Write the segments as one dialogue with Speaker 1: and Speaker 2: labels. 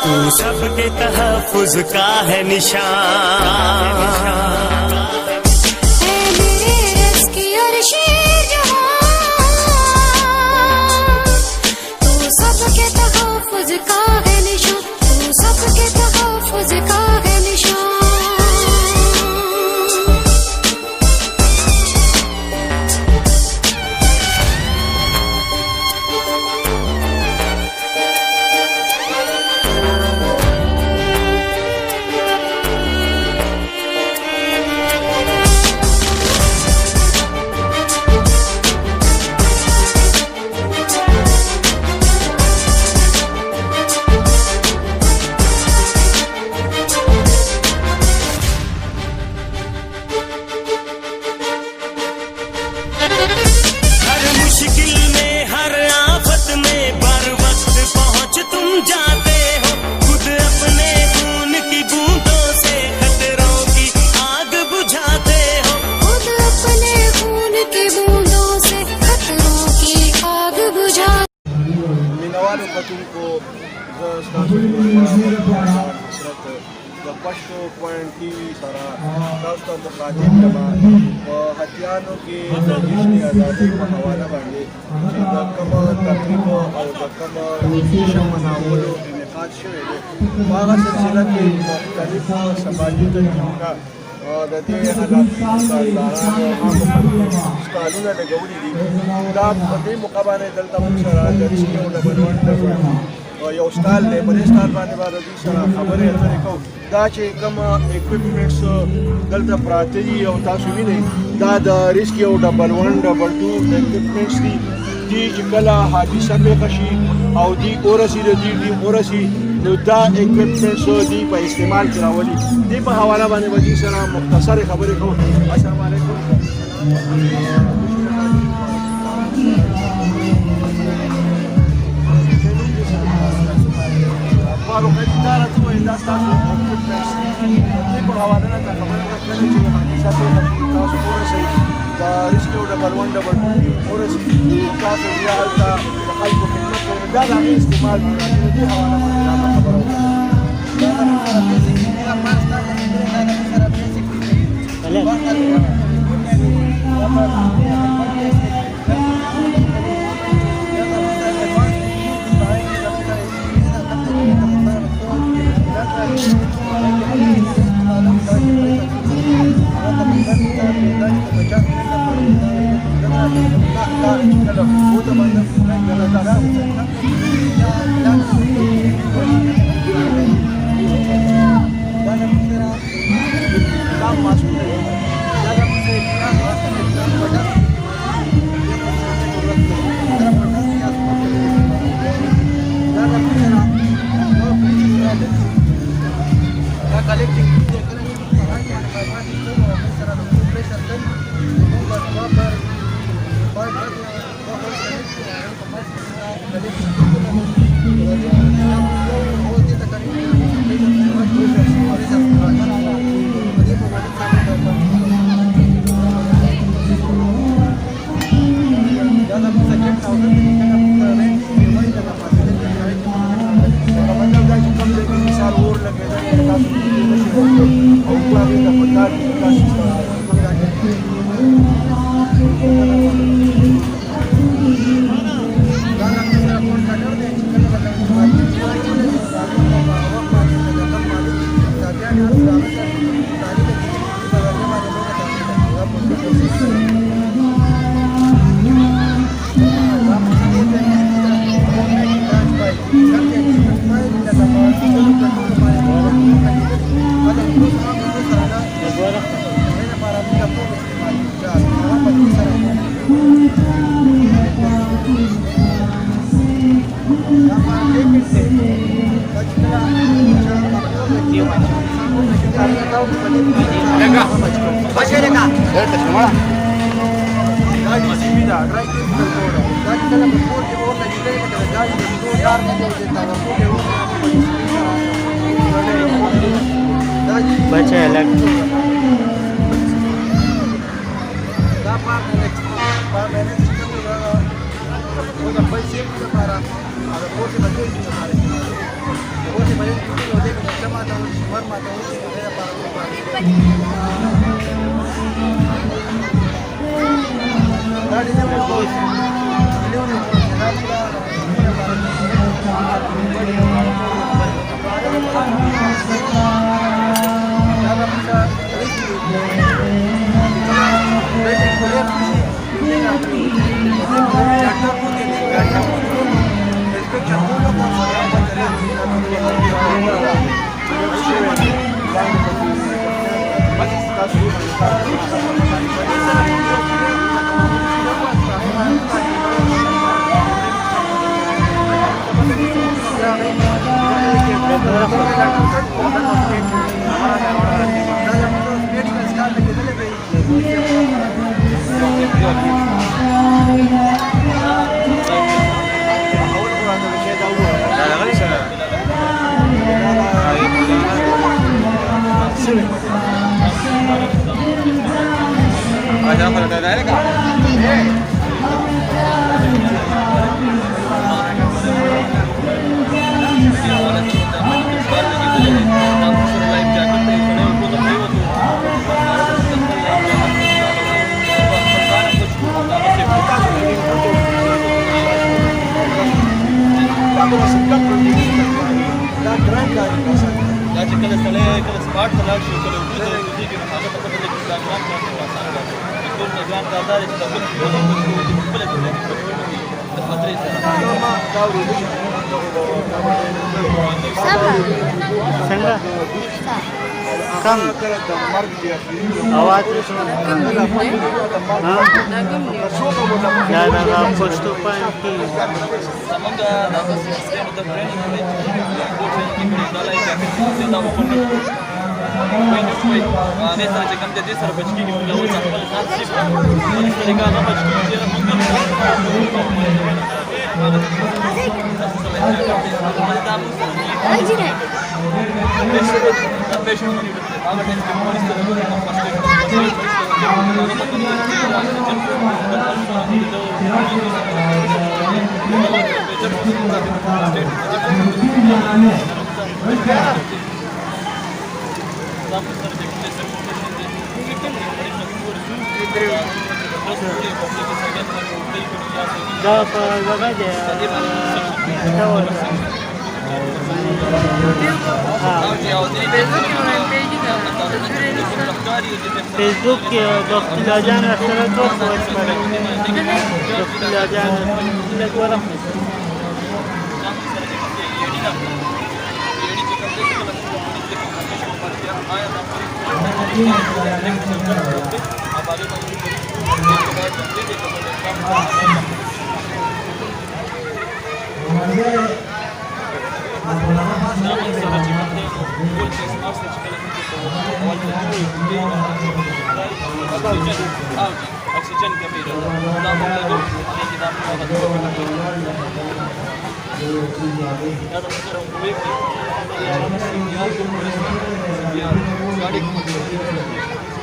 Speaker 1: तू सबके तहफ़्फ़ुज़ का है निशान।
Speaker 2: पश्तो पॉइंट टीवी सारा रास्ता मुखातिब लगा हथियारों के जिसने आज़ादी को हवाला बांधे कम तकलीफ और कम शमनावल इनका बागा सिलसिला के मुख्तलिफ समाजी तंजीमों का दे स्टालून लगौली दी दादी मुकाबले दलता मुसरा जरिस्के और डबलवन यो स्टाल ले बड़े स्टाल बाने वाला दी सरा खबरें अतरे को दाचे कम इक्विपमेंट्स दलता प्रातेजी और तासुवी ने दादा रिस्क और डबल 1 डबल 2 इक्विपमेंट्स दी जिकला हादिसा पे कशी और दी ओरसी दी ओरसी दा इक्विपमेंट्स दी पर इस्तेमाल करावली दी पर हवाला बाने वाली सरा मुख्तसर खबरें को अस्सलाम वालेकुम Baru kita tu dah start ini perlawanan tak kabar kerana cuma satu tahu semua saya dari sini udah balon double orang kita dia alta bakal berkenan dah lagi istimal ini hawana mana kabar
Speaker 3: बचे अलग
Speaker 2: पैसे para a los 12 mayores
Speaker 3: ماتول شي ور ماتول شي د دې لپاره دا دې نه وایي مليونه دا
Speaker 4: څنګه کم اواز یا دا پښتو پاین کې
Speaker 5: هغه سره چې کوم د دې سره بچی کېږي موږ له خپل ځان سیف په طریقه نه بچ کېږي چې موږ
Speaker 4: دا په دغه دی فیسبوک کې د خپلجان سره دوست ورسره د خپلجان له ګورم
Speaker 5: اکسیجن کمی ده دا موږ له دې کې دا موږ دا د سره وې بیا ګاډي کوم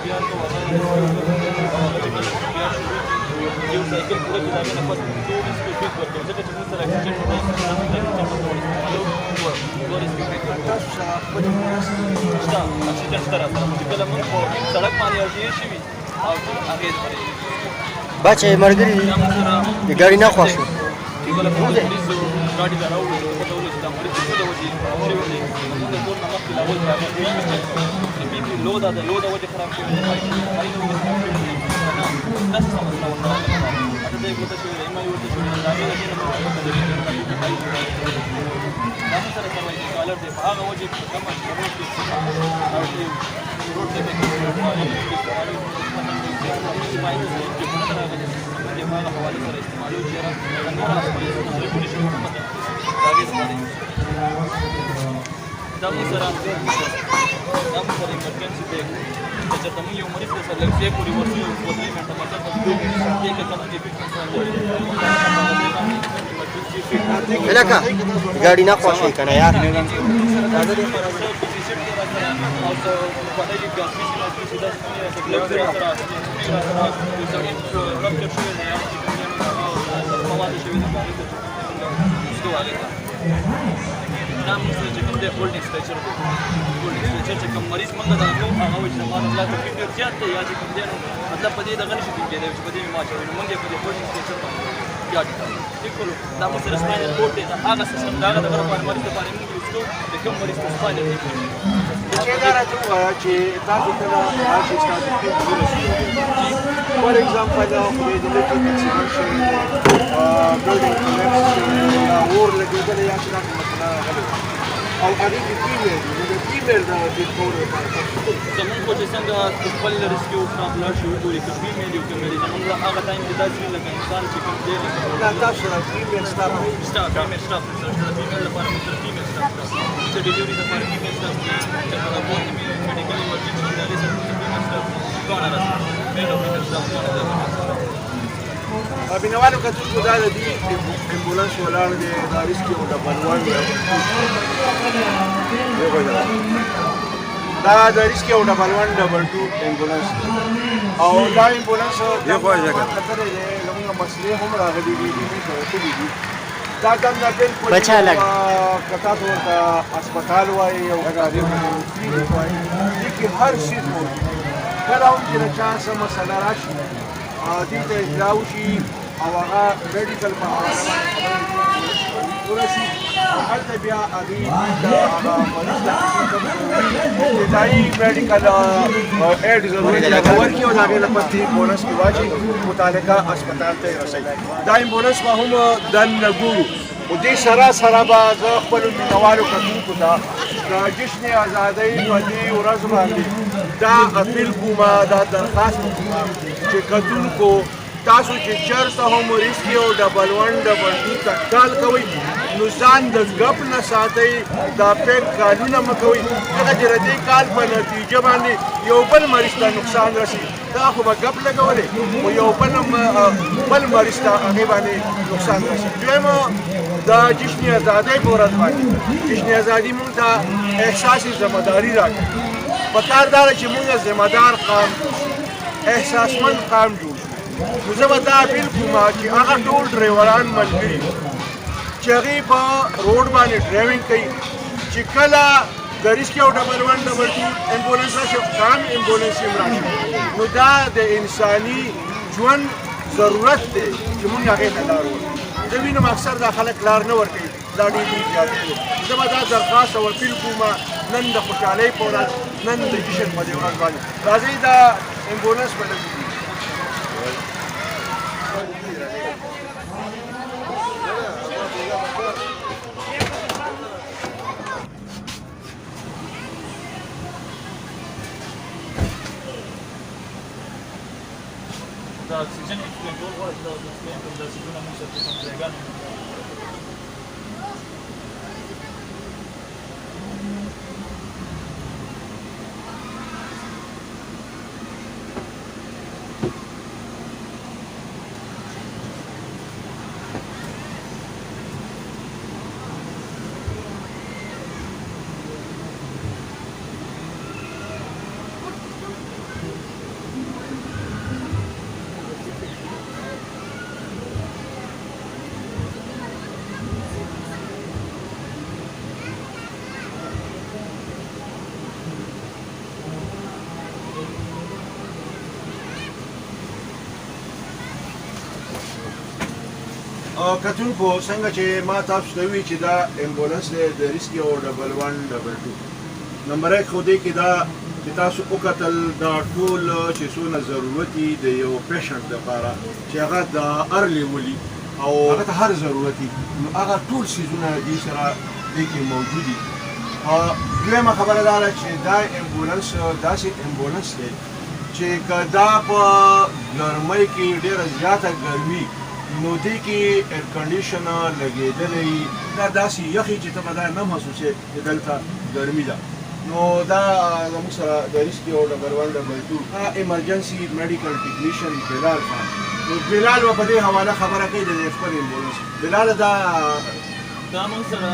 Speaker 5: بیا ته یو سایکل پورا کې دا نه پات 24 سپیډ ورته ځکه چې موږ سره اکسیجن اکسیجن سره چې کله موږ په سړک باندې ورځي شي او هغه دې
Speaker 3: بچه مرګري د ګاډي نه خوښ
Speaker 5: چې کله پولیس ګاډي راوړي په ټولو چې دا مړي څه د وځي چې د ټول نمک لا ول راځي بي لو دا د لو دا وجه خراب شوی دی دا څه مسله وه اته دې کوته شوی دی ما یو څه شوی دا دې دا سره سره وایي کالر دی هغه وجه کوم چې روډ کې او روډ ته هغه حواله سره استعمالو چې دا مو سره ایمرجنسي دی چې تاسو یو مریض سره لږه پوری ورسې په دې منټه ماته په دې کې کوم دې
Speaker 3: الکه ګاډي نه خوښي کنه یار
Speaker 5: دا موږ سره چې کوم دی هولډینګ سټرکچر دی هولډینګ سټرکچر چې کوم مریض موږ دا کوو هغه وایي چې ما د ملا تکلیف ډېر زیات دی یا چې کوم دی نو مطلب په دې دغه نشي کېدی چې په دې مې ما اچوي نو موږ یې په دې هولډینګ سټرکچر باندې یاد کړو ټیک کړو دا موږ سره سپاینل کورډ دی دا هغه سیستم دا هغه دغه لپاره مریض لپاره موږ یوز کوو د کوم مریض ته سپاینل کورډ
Speaker 2: چې دا راته ووایه چې تاسو کله راشئ ستاسو ټیم ورسېږي فار ایگزامپل خدای دې وکړي اکسیډنټ شوی دی بلډینګ کلیپس شوی دی یا اور لګېدلی یا چې داسې مسله راغلې او هغې کې فیمیل دي نو د فیمیل د دې کولو لپاره تاسو څه کوئ؟
Speaker 5: زمونږ خو چې څنګه خپل ریسکیو سټاف لاړ شي وګوري که فیمیل یو که میل زمونږ هغه ټایم کې داسې وي لکه انسان چې کوم دی
Speaker 2: دا تاسو سره فیمیل سټاف نه وي؟
Speaker 5: سټاف فیمیل سټاف سره شته فیمیل لپاره موږ سره فیمیل سټاف شته چې ډیلیوري لپاره فیمیل سټاف دی چې هغه پورته مې میډیکل ایمرجنسي دی هغې سره موږ فیمیل سټاف دواړه راځي میل او فیمیل سټاف دواړه
Speaker 2: بینوالو کتونکو دا د دې امبولانس ولاړ دی دا ریسکیو ډبل ون دا د ریسکیو ډبل ون ډبل ټو امبولانس او دا امبولانس خطر دی زموږ مسلې هم راغلي دي موږ وتلي دي دا دنده بالکل که تاسو ورته هسپتال وایي او کلینیک وایي دې کې هر څیز موجود کله هم چې د چا څه مسله راشي دې ته اطلاع وشي او هغه میډیکل په حواله باندې خبرې ورسي او هلته بیا هغې د هغه مریض ته ابتدایي میډیکل ایډ ضروري دی هغه ورکړي او د هغې نه پس دې امبولانس کې واچوي متعلقه هسپتال ته یې رسوي دا امبولانس به هم دننه ګورو خو دې سره سره به زه خپلو مینهوالو کتونکو ته د جشن ازادۍ په دې ورځ باندې دا اپیل کومه دا درخواست کومه چې کتونکو تاسو چې چېرته هم ریسکیو ډبل ون ډبل ټو ته کال کوئ نو ځان د ګپ نه ساتئ دا پیل کالونه مه کوئ ځکه چې د دې کال په نتیجه باندې یو بل مریض ته نقصان رسي دا خو به ګپ لګولې خو یو بل مریض ته هغې باندې نقصان رسي دویمه د جشن ازادۍ په ورځ باندې جشن ازادي موږ ته احساس ذمهداري راکوي پکار دا ده چې موږ ذمهدار قام احساسمند قام جوړ نو زه به دا اپیل کوم چې هغه ټول ډریوران ملګري چې هغې په روډ باندې ډرایوینګ کوي چې کله د ریسکیو ډبل ون ډبل ټو امبولانس راشي عام امبولانس هم راشي نو دا د انساني ژوند ضرورت دی چې موږ هغې ته لار ورکړو زه وینم اکثر دا خلک لار نه ورکوي دا ډېر لوی زیاتې دی زه به دا درخواست او اپیل کوم نن د خوشحالۍ په ورځ نن د جشن په دې ورځ باندې راځئ دا امبولانس به لږ
Speaker 5: د اکسیجن کنټرول غواړي دا اکسیجن د اکسیجن موږ سره کوم ځایګانې
Speaker 2: کتونکو څنګه چې ما تاسو ته وویل چې دا امبولانس دی د ریسکیو ډبل ون ډبل ټو نمبر 1 خو دې کې دا چې تاسو وکتل دا ټول چې څونه ضرورت دي د یو پیشنټ لپاره چې هغه د ارلی ولي او هغه ته هر ضرورت دي نو هغه ټول څیزونه دې سره دې کې موجود دي دویمه خبره دا ده چې دا امبولانس داسې امبولانس دی چې که دا په ګرمۍ کې ډېره زیاته ګرمي نو دې کې ایر کنډیشنر لګېدلی دا داسې یخي چې ته به دا نه محسوسې چې دلته ګرمي ده نو دا زموږ سره د ریسکیو ډبل ون ډبل ټو ایمرجنسي میډیکل ټیکنیشن بلال خان نو بلال به په دې حواله خبره کوي د خپل امبولانس بلال دا
Speaker 5: موږ سره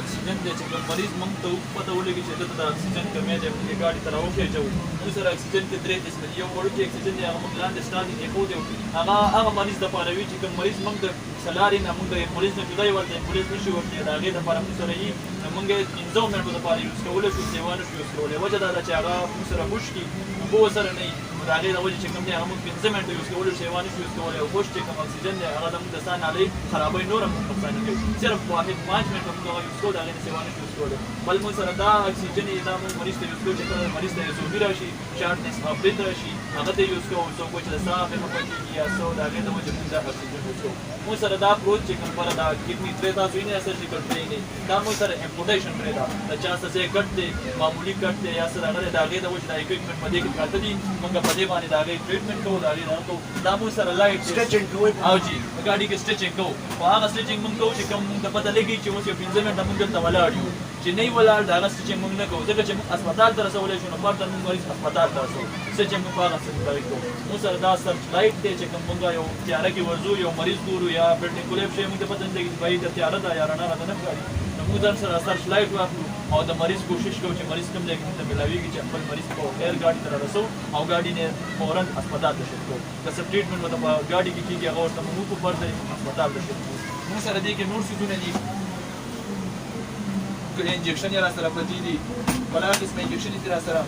Speaker 5: اکسیجن دی چې کوم مریض موږ ته پته ولګي چې دلته د اکسیجن کمی دی موږ یې ګاډي ته راوخېژوو موږ سره اکسیجن کې 3 قسمه دي یو وړوکی اکسیجن دی هغه موږ لاندې سټار کې ایښودی هغه مریض دپاره وي چې کوم مریض موږ د سلارې نه موږ د ایمبولینس نه جدا یې ورته ایمبولینس نشي ورکړی د هغې دپاره موږ سره یي موږ یې 15 منټو دپاره یوز کولی شو سیوا نه شو یوز کولی وجه دا ده چې هغه موږ سره خشکي اوبه ورسره نه وي د هغې د وجې چې کوم دی هغه موږ 15 منټه یوز کولی شو سیوا نه شو یوز کولی او خشک چې کوم اکسیجن دی هغه زموږ د ساه نالۍ خرابۍ نور هم نقصان کوي صرف واحد 5 منټه موږ هغه یوز کوو د هغې نه سیوا نه شو یوز کولی بل موږ سره دا اکسیجن یې دا موږ مریض ته یوز کوو چې کله مریض ته یوزوبي راشي شارټنس آف برید راشي هغه ته یوز کوو څوک چې د ساه اخیستلو کېږي یا څه د هغې د وجې موږ دا اکسیجن یوز کوو موږ سره دا اپروچ چې کوم پر دا کډني ترې تاسو یې نه سرجیکل ټرې نه دا موږ سره امپوټیشن پرې دا د چا څه ځای کټ دی معمولي کټ دی یا څه د هغه د هغې د وجې دا اکوپمنټ په دې کې پراته دي موږ په دې باندې د هغې ټریټمنټ کوو د هغې دغه کوو دا موږ سره لایټ
Speaker 2: سټچینګ کوئ
Speaker 5: او جی ګاډي کې سټچینګ کوو خو هغه سټچینګ موږ کوو چې کوم موږ ته پته لګي چې اوس یو 15 منټه موږ دلته ولاړ یو چې نه ولاړ د هغه سټچینګ موږ نه کوو ځکه چې موږ هسپتال ته رسولی شو نو فرضاً موږ مریض هسپتال ته رسوو سټچینګ موږ په هغه طریقې کوو موږ سره دا سرچ لایټ دی چې کوم موږ یو تیاره کې ورځو یو مریض ګورو یا بلډینګ کولیپ شي موږ ته پته نه لګي چې بهر د تیاره ده یا رڼا ده نه ښکاري نو موږ ځان سره سرچ لایټ واخلو او د مریض کوشش کوو چې مریض کوم ځای کې موږ ته ملاویږي چې خپل مریض په خیر ګاډي ته رارسوو او ګاډي نه فوراً هسپتال ته شفټ کوو که څه ټریټمنټ ورته په ګاډي کې کېږي هغه ورته موږ په فرض دی هسپتال ته شفټ کوو موږ سره دې کې نور څیزونه دي انجکشن یې را سره پرتې دي بل هغه قسمه انجکشن یې را سره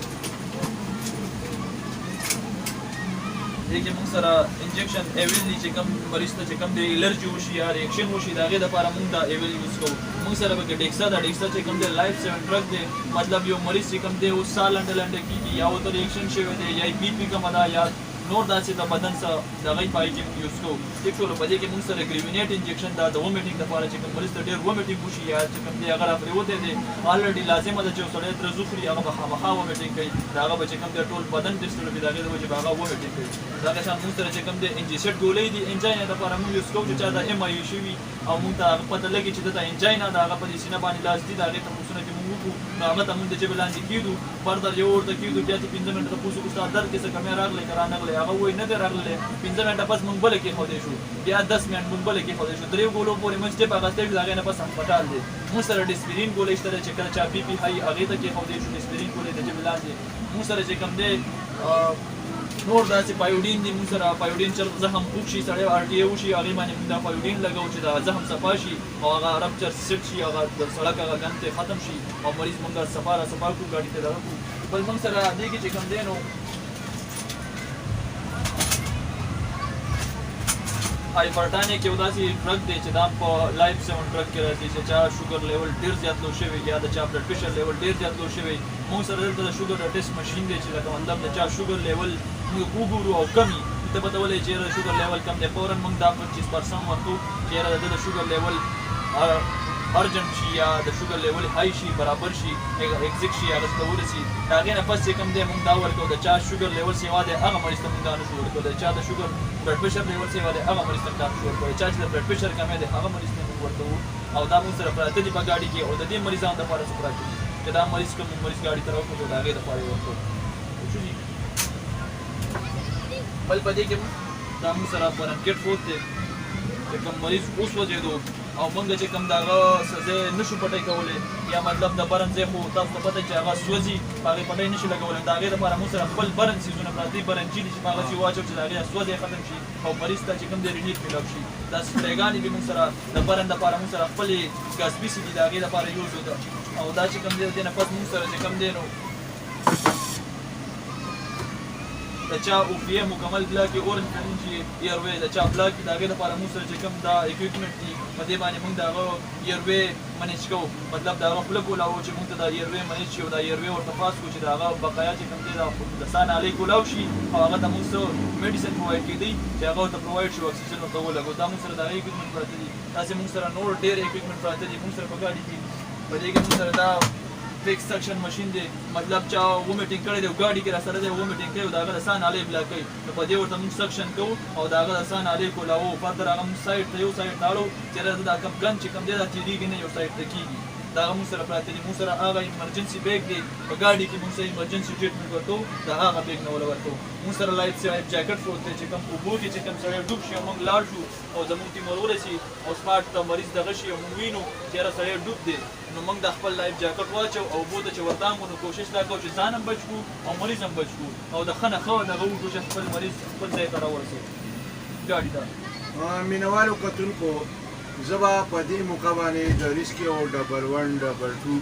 Speaker 5: دې کې موږ سره انجکشن ایویل دي چې کوم مریض ته چې کوم دی الرجي وشي یا ریاکشن وشي د هغې دپاره موږ دا ایویل یوز کوو موږ سره پکې ډیکسا دا ډیکسا چې کوم دی لایف سیون ډرګ دی مطلب یو مریض چې کوم دی اوس ساه لنډه لنډه کېږي یا ورته ریاکشن شوی دی یا بي پي کمه ده یا نور داسې د بدن څخه د هغې پای کې یوز کوو ټیک شولو په دې کې موږ سره ګریوینیټ انجکشن دا د ومیټینګ دپاره چې کوم مریض ته ډېر ومیټینګ وشي یا چې کوم دی هغه راپرېوتی دی الرېډي لازمه ده چې یو سړی ترې خوري هغه به خامخا ومیټینګ کوي د هغه به چې کوم دی ټول بدن ډسټرب وي د هغې د وجې به هغه ومیټینګ کوي دغه شان موږ سره چې کوم دی انجیسټ ګولۍ دي انجاین یې دپاره موږ یوز کوو چې چا دا ایم آی شوي او موږ ته هغه پته لګي چې دته انجاین ده د هغه په دې سینه باندې لاس دي د هغې تپوسونه چې موږ وکړو نو هغه ته موږ د ژبې لاندې کېږدو فردر یو ورته کېږدو بیا چې 15 منټه تپوس وکړو ستا درد کې څه کمی راغلی که رانغلی هغه وایي نه دی راغلی 15 منټه پس موږ بله کېښودی شو بیا 10 منټ موږ بله کېښودی شو 3 ګولو پورې موږ سټیپ اخیستی شو د هغې نه پس هسپتال دی موږ سره ډسپرین ګولۍ شته دی چې کله چا بي پي هاي هغې ته کېښودی شو ډسپرین ګولۍ د ژبې لاندې موږ سره چې کوم دی نور داسې پایوډین دي موږ سره پایوډین چې زخم پوک شي سړی آر ټي اے وشي هغې باندې موږ دا پایوډین لګوو چې دا زخم صفا شي او هغه رپچر سیټ شي هغه د سړک هغه ګند ته ختم شي او مریض موږ صفا کړو ګاډي ته دغه کړو بل موږ سره دې کې چې کوم دی نو هایپرټانیک یو داسې ډرګ دی چې دا په لایف سیون ډرګ کې راځي چې چا شوګر لیول ډېر زیات لو شوی یا د چا بلډ پریشر لیول ډېر زیات لو شوی موږ سره دلته د شوګر د ټیسټ ماشین دی چې لکه مطلب د چا شوګر لیول موږ وګورو او کمی ته پته ولې چې د شوګر لیول کم دی فوراً موږ دا 25% ورکوو چې د شوګر لیول ارجنټ شي یا د شوګر لیول های شي برابر شي ایگزیک شي هغه ته ورسي د هغې نه پس چې کوم دی موږ دا ورکوو د چا شوګر لیول سیوا دی هغه مریض ته موږ دا نشو ورکوو د چا د شوګر بلډ پریشر لیول سیوا دی هغه مریض ته دا نشو ورکوو چا چې د بلډ پریشر کمی دی هغه مریض ته موږ ورکوو او دا موږ سره پراته دي په ګاډي کې او د دې مریضانو دپاره څه پراته دي چې دا مریض کوم مریض ګاډي ته راوکړو د هغې دپاره یې ورکوو بل په دې کې دا موږ سره برنکېټ فوت دی چې کوم مریض اوس وځېدو او موږ چې کوم د هغه څه ځای نشو پټی کولی یا مطلب د برن ځای خو تاسو ته پته چې هغه سوځي په هغې پټی نشي لګولی د هغې دپاره موږ سره خپل برن څیزونه پراته دي برنچي دي چې په هغه څې واچو چې د هغې سوځی ختم شي او مریض ته چې کوم دی ریلیف میلاو شي دا سپریګانې دي موږ سره د برن دپاره موږ سره خپلې ګازپیسې دي د هغې دپاره یوز ده او دا چې کوم دی د دې نه پس موږ سره چې کوم دی نو د چا اوفیه مکمل بلاک اورنج فلنجي ایروی د چا بلاک د هغې دپاره موږ سره چې کوم دا اکوپمنټ دي په دې باندې موږ د هغه ایروی منیج کوو مطلب د هغه خوله کولاوو چې موږ ته دا ایروی منیج شي او دا ایروی ورته پاس کړو چې د هغه بقایا چې کوم دی د ساه نالۍ کولاو شي او هغه ته موږ څه میډیسن پرووایډ کېدی چې هغه ورته پرووایډ شي اکسیجن ورته ولګو دا موږ سره د هغې اکوپمنټ پراته دي داسې موږ سره نور ډېر اکوپمنټ پراته دي موږ سره په ګاډي کې په دې کې موږ سره دا فیکس سکشن ماشین دی مطلب چا ومیټینګ کړی دی ګاډي کې را سره دی ومیټینګ کوي او د هغه د ساه نالۍ بلاک کوي نو په دې ورته موږ سکشن کوو او د هغه د ساه نالۍ کولاوو فردر هغه موږ سایډ ته یو سایډ ته اړو چې دا کوم ګن چې کوم دی دا تېرېږي نه یو سایډ ته کېږي دا موږ سره پراته دي موږ سره هغه ایمرجنسي بیگ دی په ګاډي کې موږ سره ایمرجنسي ټریټمنټ ورکوو د هغه بیگ نه ورکوو موږ سره لایف جاکټ پروت دی چې کوم اوبو کې چې کوم سړی ډوب شي موږ لاړ شو او زموږ ټیم ورورسي او سپاټ ته مریض دغه شي او موږ وینو چې یاره سړی ډوب دی نو موږ د خپل لایف جاکټ واچو او اوبو ته چې وردانګو نو کوشش دا کوو چې ځان هم بچ کړو او مریض هم بچ کړو او د ښه نه ښه دغه وکړو چې خپل مریض خپل ځای ته راورسوو ګاډي ته
Speaker 2: مینوالو کتونکو زه به په دې موقع باندې د ریسکیو ډبل 1 ډبل 2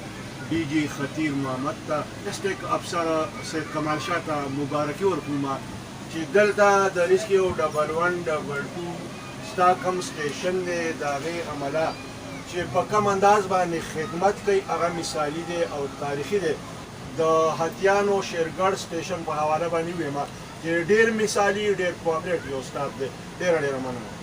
Speaker 2: D G خطیر محمد ته ډسټریکټ افسر سید کمال شاه ته مبارکي ورکوم چې دلته د ریسکیو ډبل 1 ډبل 2 ستا کوم سټیشن دی د هغې عمله چې په کوم انداز باندې خدمت کوي هغه مثالي دی او تاریخي دی د هتیانو شیرګړ سټیشن په حواله باندې ویم چې ډېر مثالي ډېر کوآپریټ یو استاد دی ډېره مننه